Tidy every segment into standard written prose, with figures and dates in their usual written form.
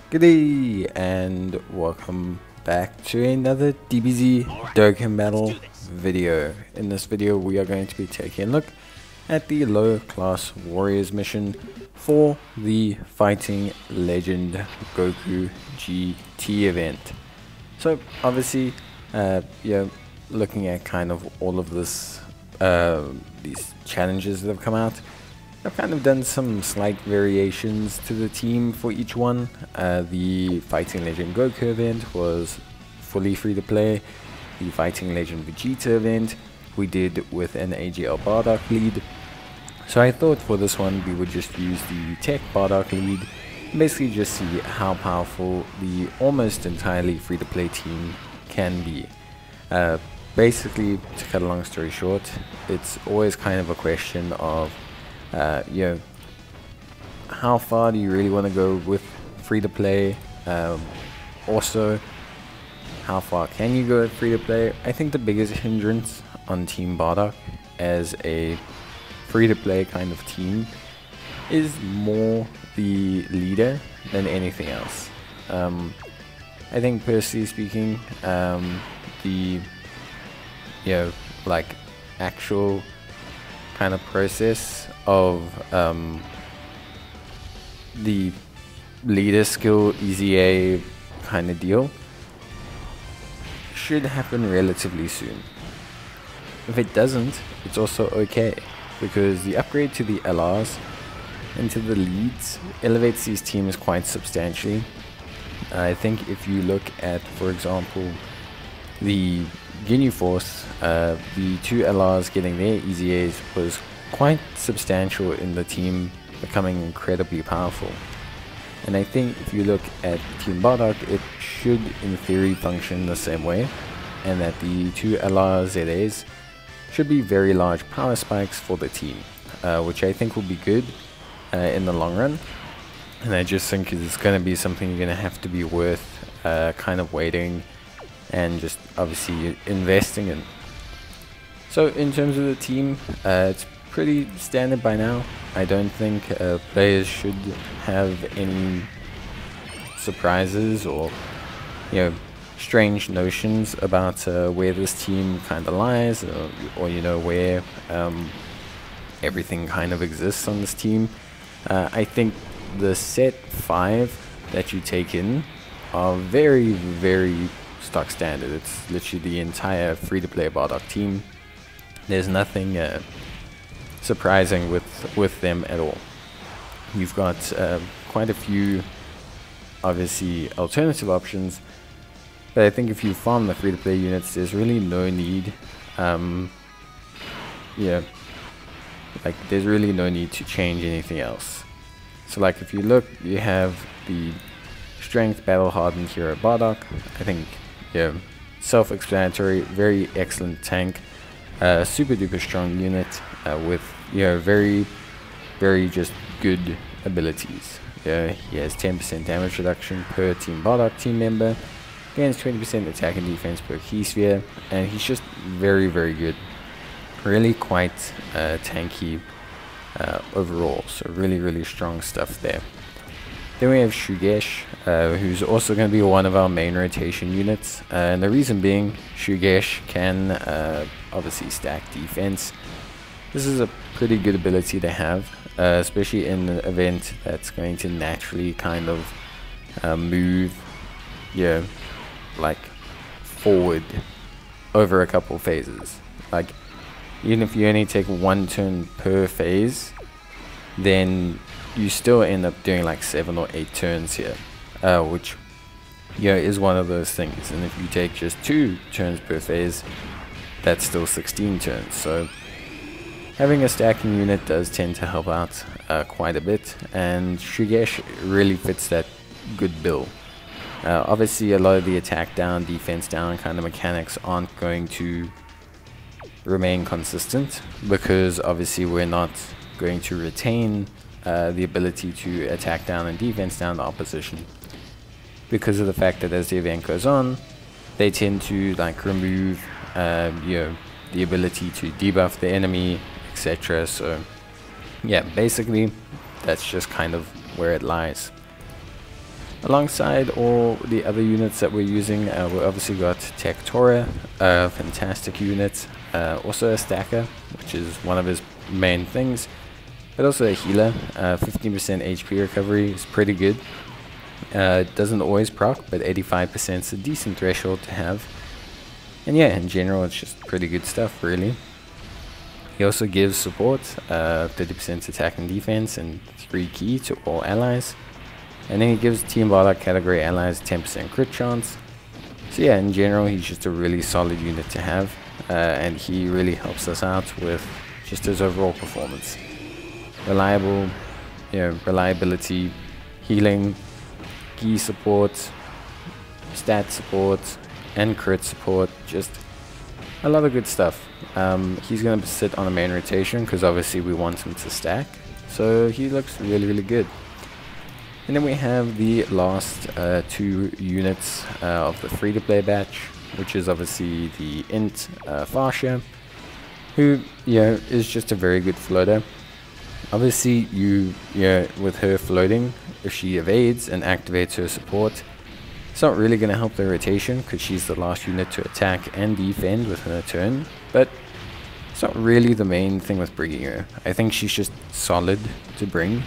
G'day and welcome back to another Dbz Dokkan battle video. In this video we are going to be taking a look at the low class warriors mission for the Fighting Legend Goku GT event. So obviously looking at kind of all of this these challenges that have come out, I've kind of done some slight variations to the team for each one. The Fighting Legend Goku event was fully free to play. The Fighting Legend Vegeta event we did with an AGL Bardock lead. So I thought for this one we would just use the Tech Bardock lead and basically just see how powerful the almost entirely free to play team can be. Basically, to cut a long story short, it's always kind of a question of how far do you really want to go with free to play? Also, how far can you go with free to play? I think the biggest hindrance on Team Bardock as a free to play kind of team is more the leader than anything else. I think personally speaking, the like actual kind of process of the leader skill EZA kind of deal should happen relatively soon. If it doesn't, it's also okay, because the upgrade to the LRs and to the leads elevates these teams quite substantially. I think if you look at, for example, the Ginyu Force, the two LRs getting their EZAs was quite substantial in the team becoming incredibly powerful. And I think if you look at Team Bardock, it should in theory function the same way, and that the two LR ZAs should be very large power spikes for the team, which I think will be good in the long run. And I just think it's going to be something you're going to have to be worth kind of waiting and just obviously investing in. So in terms of the team, it's pretty standard by now. I don't think players should have any surprises or strange notions about where this team kind of lies, or where everything kind of exists on this team. I think the set 5 that you take in are very, very stock standard. It's literally the entire free-to-play Bardock team. There's nothing surprising with them at all. You've got quite a few obviously alternative options, but I think if you farm the free-to-play units, there's really no need there's really no need to change anything else. So like if you look, you have the strength battle hardened hero Bardock. I think self-explanatory, very excellent tank, super duper strong unit with very, very just good abilities. He has 10% damage reduction per Team Bardock team member, gains 20% attack and defense per key sphere, and he's just very, very good. Really quite tanky overall, so really, really strong stuff there. Then we have Shugesh, who's also going to be one of our main rotation units, and the reason being, Shugesh can obviously stack defense. This is a pretty good ability to have, especially in an event that's going to naturally kind of move like forward over a couple phases. Like even if you only take one turn per phase, then you still end up doing like 7 or 8 turns here, which is one of those things. And if you take just 2 turns per phase, that's still 16 turns. So having a stacking unit does tend to help out quite a bit, and Shugesh really fits that good bill. Obviously a lot of the attack down, defense down kind of mechanics aren't going to remain consistent, because obviously we're not going to retain the ability to attack down and defense down the opposition, because of the fact that as the event goes on, they tend to like remove the ability to debuff the enemy, etc. So yeah, basically that's just kind of where it lies. Alongside all the other units that we're using, we obviously got Tech Tora, a fantastic unit, also a stacker, which is one of his main things, but also a healer. 15% HP recovery is pretty good. It doesn't always proc, but 85% is a decent threshold to have. And yeah, in general, it's just pretty good stuff, really. He also gives support, 30% attack and defense, and 3 key to all allies. And then he gives Team Bardock category allies 10% crit chance. So yeah, in general, he's just a really solid unit to have. And he really helps us out with just his overall performance. Reliable, reliability, healing, key support, stat support, and crit support. Just a lot of good stuff. He's going to sit on a main rotation because obviously we want him to stack. So he looks really, really good. And then we have the last 2 units of the free-to-play batch, which is obviously the Int Farsha, who is just a very good floater. Obviously, with her floating, if she evades and activates her support, it's not really going to help the rotation because she's the last unit to attack and defend within a turn. But it's not really the main thing with bringing her. I think she's just solid to bring.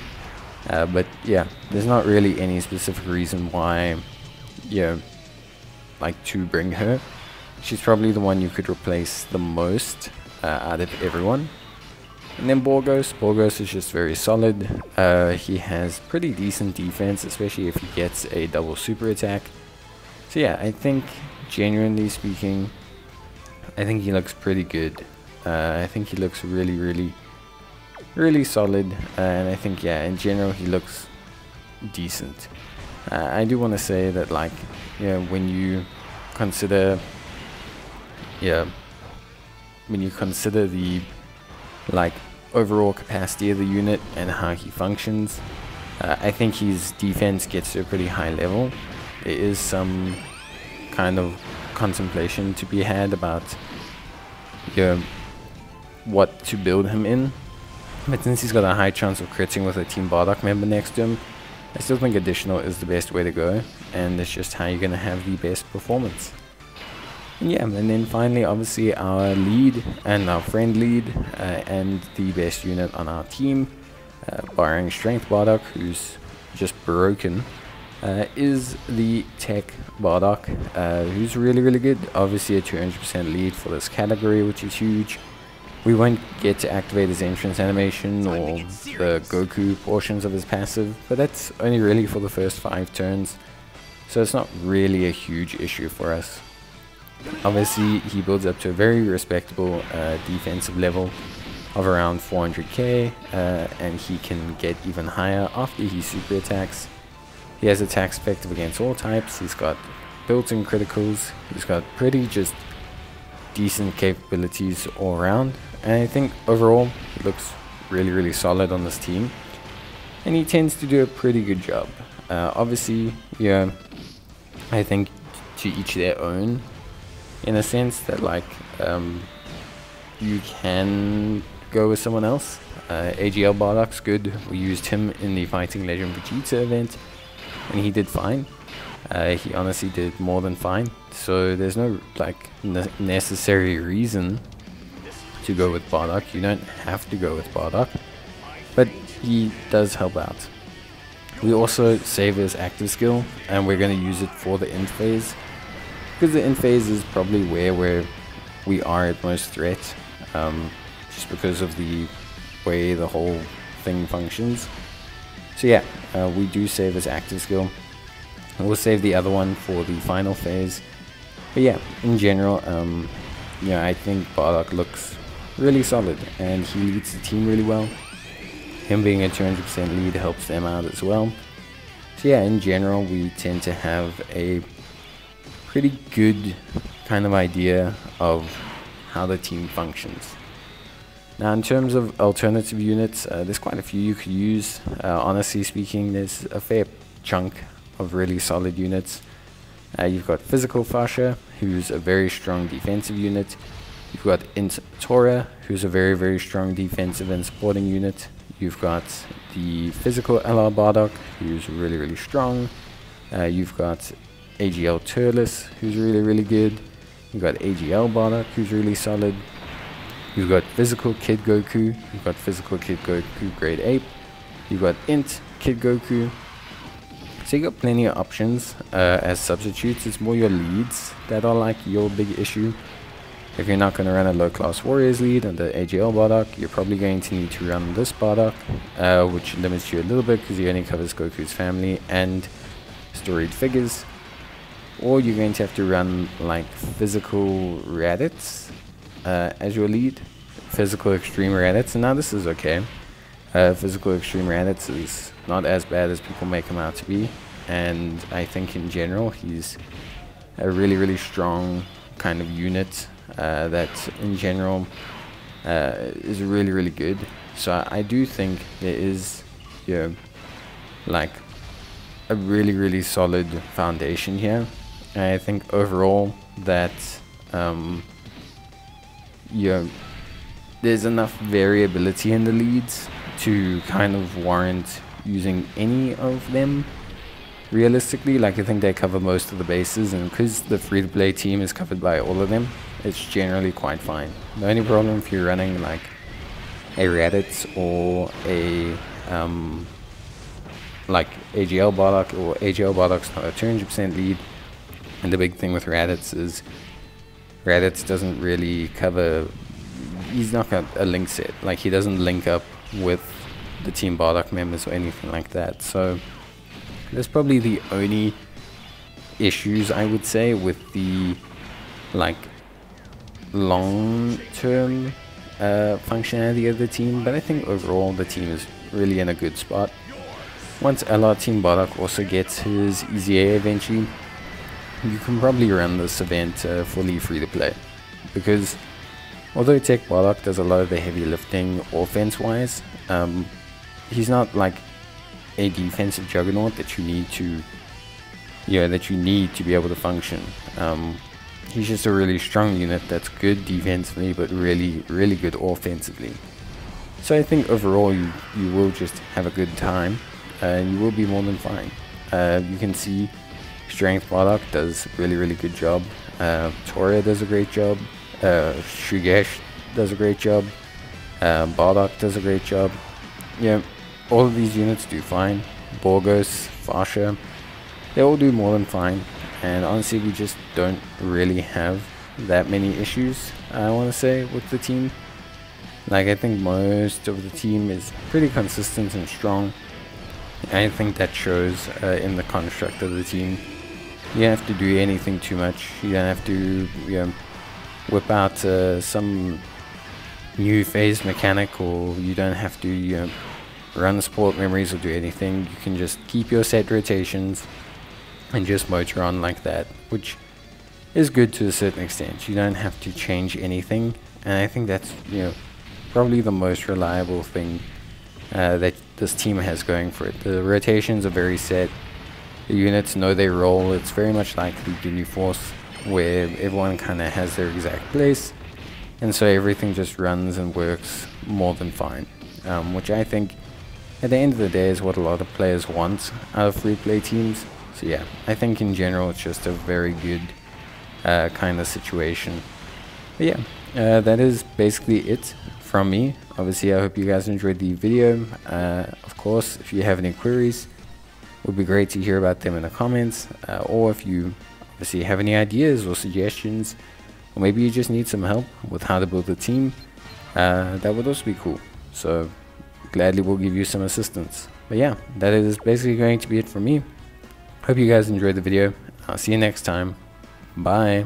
But yeah, there's not really any specific reason why, to bring her. She's probably the one you could replace the most out of everyone. And then Borgos is just very solid. He has pretty decent defense, especially if he gets a double super attack. So yeah, I think, genuinely speaking, I think he looks pretty good. I think he looks really, really, really solid. And I think, yeah, in general, he looks decent. I do want to say that, when you consider, when you consider the, overall capacity of the unit and how he functions, I think his defense gets to a pretty high level. There is some kind of contemplation to be had about what to build him in, but since he's got a high chance of critting with a Team Bardock member next to him, I still think additional is the best way to go, and it's just how you're going to have the best performance. And yeah, and then finally, obviously, our lead and our friend lead and the best unit on our team, barring Strength Bardock, who's just broken, is the Tech Bardock, who's really, really good. Obviously a 200% lead for this category, which is huge. We won't get to activate his entrance animation or the Goku portions of his passive, but that's only really for the first 5 turns, so it's not really a huge issue for us. Obviously, he builds up to a very respectable defensive level of around 400k, and he can get even higher after he super attacks. He has attacks effective against all types. He's got built-in criticals. He's got pretty just decent capabilities all around, and I think overall he looks really, really solid on this team, and he tends to do a pretty good job. Obviously, I think to each their own, in a sense that you can go with someone else. AGL Bardock's good. We used him in the Fighting Legend Vegeta event, and he did fine. He honestly did more than fine. So there's no necessary reason to go with Bardock. You don't have to go with Bardock, but he does help out. We also save his active skill, and we're going to use it for the end phase, because the end phase is probably where we are at most threat, just because of the way the whole thing functions. So yeah, we do save his active skill. We'll save the other one for the final phase. But yeah, in general, I think Bardock looks really solid, and he leads the team really well. Him being a 200% lead helps them out as well. So yeah, in general, we tend to have a pretty good kind of idea of how the team functions. Now, in terms of alternative units, there's quite a few you could use. Honestly speaking, there's a fair chunk of really solid units. You've got Physical Farsha, who's a very strong defensive unit. You've got Int Tora, who's a very, very strong defensive and supporting unit. You've got the Physical LR Bardock, who's really, really strong. You've got AGL Turles, who's really good. You've got AGL Bardock, who's really solid. You've got Physical Kid Goku. You've got Physical Kid Goku Grade Ape. You've got Int Kid Goku. So you got plenty of options as substitutes. It's more your leads that are like your big issue. If you're not going to run a low class Warriors lead under AGL Bardock, you're probably going to need to run this Bardock, which limits you a little bit because he only covers Goku's family and storied figures. Or you're going to have to run like Physical Raditz as your lead. Physical Extreme Raditz, and now this is okay. Physical Extreme Raditz is not as bad as people make him out to be, and I think in general he's a really strong kind of unit that in general is really good. So I do think there is, you know, like a really solid foundation here. And I think overall that you know, there's enough variability in the leads to kind of warrant using any of them realistically. Like I think they cover most of the bases, and because the free-to-play team is covered by all of them, it's generally quite fine. The only problem if you're running like a Raditz or a like AGL Bardock, or AGL Bardock's not a 200% lead, and the big thing with Raditz is Raditz doesn't really cover, he's not got a link set, like he doesn't link up with the Team Bardock members or anything like that. So that's probably the only issues I would say with the like long-term functionality of the team, but I think overall the team is really in a good spot. Once LR Team Bardock also gets his EZA eventually, you can probably run this event fully free to play, because although Tech Bardock does a lot of the heavy lifting offense wise, he's not like a defensive juggernaut that you need to, you know, that you need to be able to function. He's just a really strong unit that's good defensively but really good offensively. So I think overall you will just have a good time and you will be more than fine. You can see Strength Bardock does a really good job. Toria does a great job. Shugesh does a great job. Bardock does a great job. Yeah, all of these units do fine. Borgos, Fasha, they all do more than fine. And honestly, we just don't really have that many issues, I want to say, with the team. Like, I think most of the team is pretty consistent and strong. I think that shows in the construct of the team. You don't have to do anything too much. You don't have to, you know, whip out some new phase mechanic, or you don't have to, you know, run support memories or do anything. You can just keep your set rotations and just motor on like that, which is good to a certain extent. You don't have to change anything, and I think that's, you know, probably the most reliable thing that this team has going for it. The rotations are very set. The units know their role. It's very much like the New Force, where everyone kind of has their exact place, and so everything just runs and works more than fine, which I think at the end of the day is what a lot of players want out of free play teams. So yeah, I think in general it's just a very good kind of situation. But yeah, that is basically it from me. Obviously, I hope you guys enjoyed the video. Of course, if you have any queries, it would be great to hear about them in the comments, or if you obviously have any ideas or suggestions, or maybe you just need some help with how to build a team, that would also be cool. So gladly will give you some assistance. But yeah, that is basically going to be it for me. Hope you guys enjoyed the video. I'll see you next time. Bye.